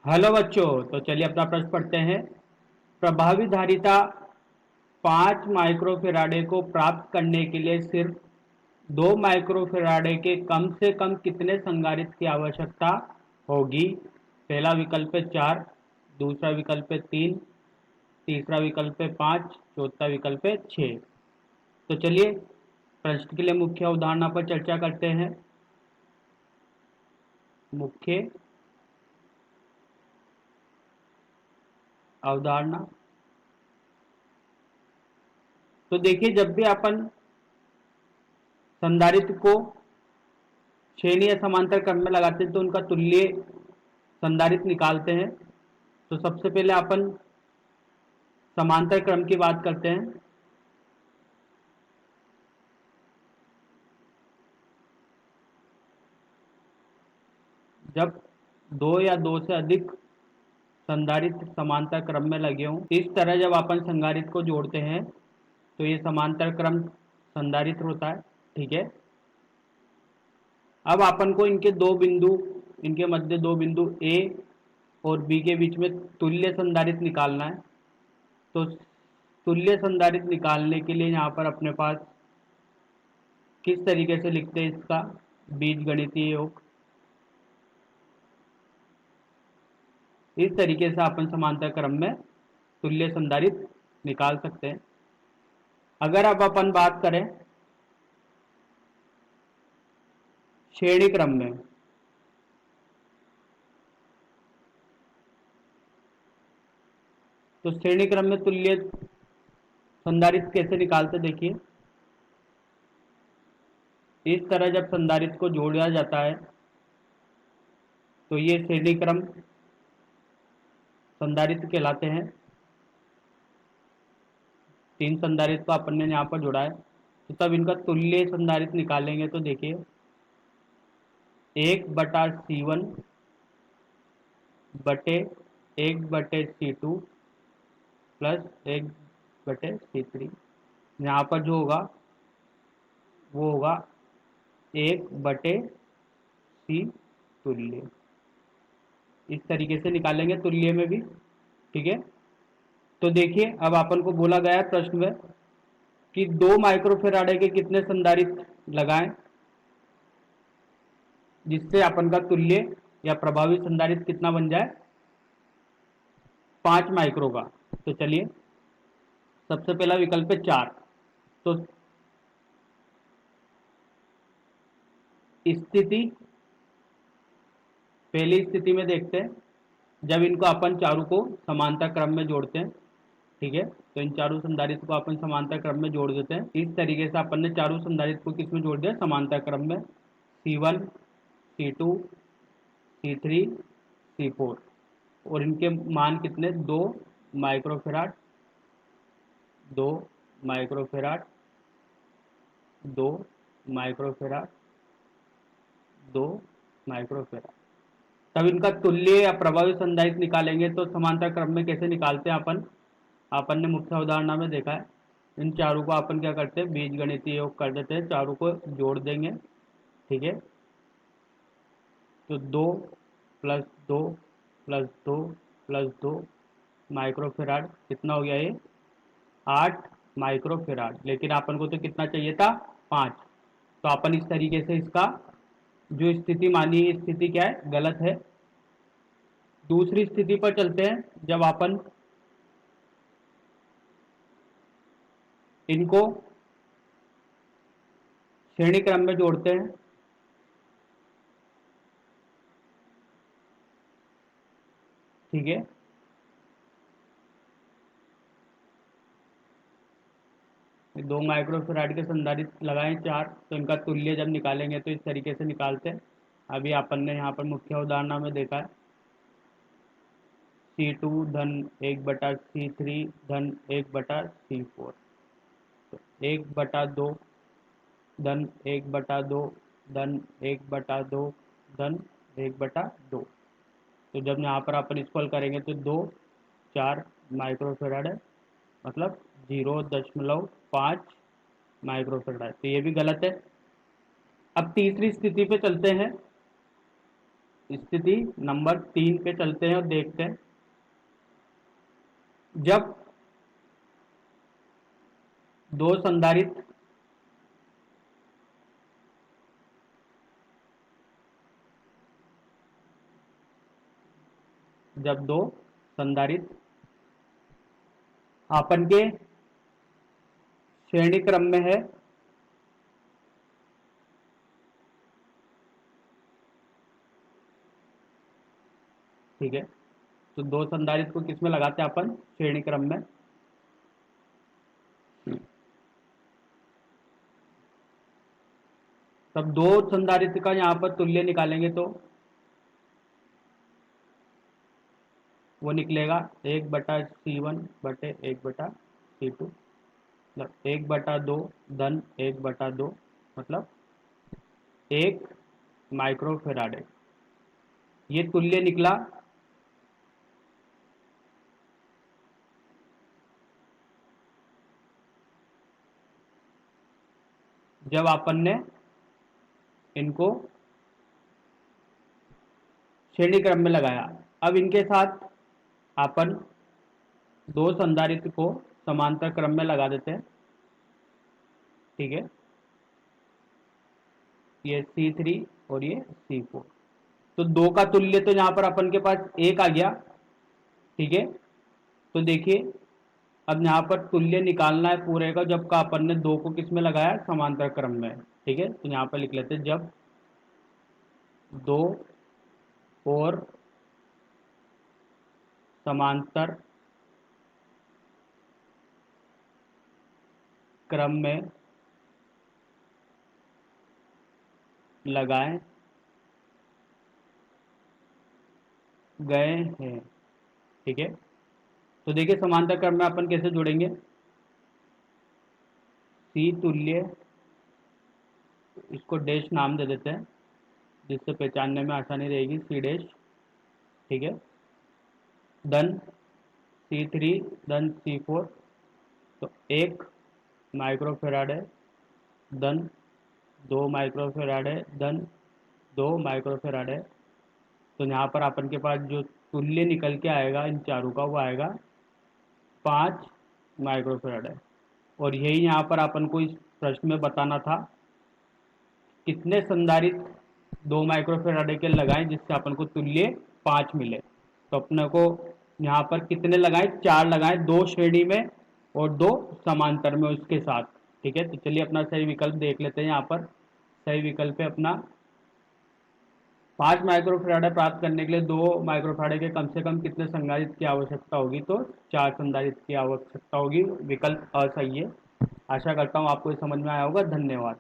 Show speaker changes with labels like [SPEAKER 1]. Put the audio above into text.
[SPEAKER 1] Hello बच्चों। तो चलिए अपना प्रश्न पढ़ते हैं। प्रभावी धारिता 5 माइक्रोफेराडे को प्राप्त करने के लिए सिर्फ 2 माइक्रोफेराडे के कम से कम कितने संधारित्र की आवश्यकता होगी? पहला विकल्प है 4, दूसरा विकल्प है 3, तीसरा विकल्प है 5, चौथा विकल्प है 6। तो चलिए प्रश्न के लिए मुख्य अवधारणा पर चर्चा करते हैं। मुख्य अवधारणा। तो देखिए, जब भी अपन संधारित्र को श्रेणी या समांतर क्रम में लगाते हैं तो उनका तुल्य संधारित्र निकालते हैं। तो सबसे पहले अपन समांतर क्रम की बात करते हैं। जब दो या दो से अधिक संधारित्र समांतर क्रम में लगे हों, इस तरह जब अपन संधारित्र को जोड़ते हैं तो ये समांतर क्रम संधारित्र होता है। ठीक है। अब अपन को इनके मध्य दो बिंदु ए और बी के बीच में तुल्य संधारित्र निकालना है। तो तुल्य संधारित्र निकालने के लिए यहाँ पर अपने पास किस तरीके से लिखते हैं इसका बीजगणितीय योग। इस तरीके से अपन समांतर क्रम में तुल्य संधारित्र निकाल सकते हैं। अगर अब अपन बात करें श्रेणी क्रम में, तो श्रेणी क्रम में तुल्य संधारित्र कैसे निकालते देखिए। इस तरह जब संधारित्र को जोड़ा जाता है तो ये श्रेणी क्रम संधारित्र कहलाते हैं। 3 संधारित्र को अपन ने यहाँ पर जोड़ा है, तो तब इनका तुल्य संधारित्र निकालेंगे तो देखिए 1/C1 बटे 1/C2 प्लस 1/C3। यहाँ पर जो होगा वो होगा 1/C तुल्य। इस तरीके से निकालेंगे तुल्य में भी। ठीक है। तो देखिए, अब अपन को बोला गया है प्रश्न में कि 2 माइक्रोफेराडे के कितने संधारित्र लगाएं जिससे अपन का तुल्य या प्रभावी संधारित्र कितना बन जाए, 5 माइक्रो का। तो चलिए, सबसे पहला विकल्प है 4। तो स्थिति पहली स्थिति में देखते हैं जब इनको अपन चारों को समांतर क्रम में जोड़ते हैं। ठीक है। तो इन चारों संधारित्र को अपन समांतर क्रम में जोड़ देते हैं। इस तरीके से अपन ने चारों संधारित्र को किस में जोड़ दिया, समांतर क्रम में। C1, C2, C3, C4 और इनके मान कितने, 2 माइक्रोफेराड, 2 माइक्रोफेराड, 2 माइक्रोफेराड, 2 माइक्रोफेराड। तब इनका तुल्य या प्रभावी संधारित्र निकालेंगे तो समांतर क्रम में कैसे निकालते हैं अपन ने मुख्य अवधारणा में देखा है। इन चारों को अपन क्या करते हैं, बीजगणितीय योग कर देते हैं, चारों को जोड़ देंगे। ठीक है। तो 2 प्लस 2 प्लस 2 प्लस 2 माइक्रोफेराड कितना हो गया ये, 8 माइक्रोफेराड। लेकिन अपन को तो कितना चाहिए था, 5। तो अपन इस तरीके से इसका जो स्थिति मानी है, स्थिति क्या है, गलत है। दूसरी स्थिति पर चलते हैं। जब अपन इनको श्रेणी क्रम में जोड़ते हैं, ठीक है, 2 माइक्रोफेराड के संधारित्र लगाएं 4, तो इनका तुल्य जब निकालेंगे तो इस तरीके से निकालते हैं। अभी अपन ने यहाँ पर मुख्य उदाहरण में देखा है C2 धन 1/C3 धन 1/C4। तो 1/2 धन 1/2 धन 1/2 धन 1/2। तो जब यहाँ पर अपन इसको हल करेंगे तो 4 माइक्रोफेराड है, मतलब 0.5 माइक्रोफेराड है। तो ये भी गलत है। अब तीसरी स्थिति पे चलते हैं। स्थिति नंबर 3 पे चलते हैं और देखते हैं। जब दो संधारित्र जब दो संधारित्र आपन के श्रेणी क्रम में है, ठीक है, तो दो संधारित्र को किस में लगाते हैं अपन? श्रेणी क्रम में। तब दो संधारित्र का यहां पर तुल्य निकालेंगे तो वो निकलेगा 1/C1/1/C2, मतलब 1/2 धन 1/2, मतलब 1 माइक्रोफेराडे। ये तुल्य निकला। जब अपन ने इनको श्रेणी क्रम में लगाया, अब इनके साथ अपन दो संधारित्र को समांतर क्रम में लगा देते हैं, ठीक है, ये C3 और ये C4। तो दो का तुल्य तो यहां पर अपन के पास 1 आ गया, ठीक है। तो देखिए अब यहाँ पर तुल्य निकालना है पूरे का, जब का अपन ने दो को किस में लगाया? समांतर क्रम में, ठीक है। तो यहाँ पर लिख लेते हैं, जब दो और समांतर क्रम में लगाए गए हैं, ठीक है। तो देखिए समांतर क्रम में अपन कैसे जोड़ेंगे? सी तुल्य, इसको डैश नाम दे देते हैं जिससे पहचानने में आसानी रहेगी, सी डैश, ठीक है, धन C3 धन C4, तो 1 माइक्रोफेराड है, धन 2 माइक्रोफेराड है, धन 2 माइक्रोफेराड है। तो यहाँ पर अपन के पास जो तुल्य निकल के आएगा इन चारों का, वो आएगा 5 माइक्रोफेराड है। और यही यहाँ पर अपन को इस प्रश्न में बताना था, कितने संधारित्र 2 माइक्रोफेराड के लगाएं जिससे अपन को तुल्य 5 मिले। तो अपने को यहाँ पर कितने लगाएं? 4 लगाएं, 2 श्रेणी में और 2 समांतर में उसके साथ, ठीक है। तो चलिए अपना सही विकल्प देख लेते हैं। यहाँ पर सही विकल्प है अपना 5 माइक्रोफेराड प्राप्त करने के लिए 2 माइक्रोफेराड के कम से कम कितने संधारित्र की आवश्यकता होगी? तो 4 संधारित्र की आवश्यकता होगी। विकल्प असही है। आशा करता हूँ आपको ये समझ में आया होगा। धन्यवाद।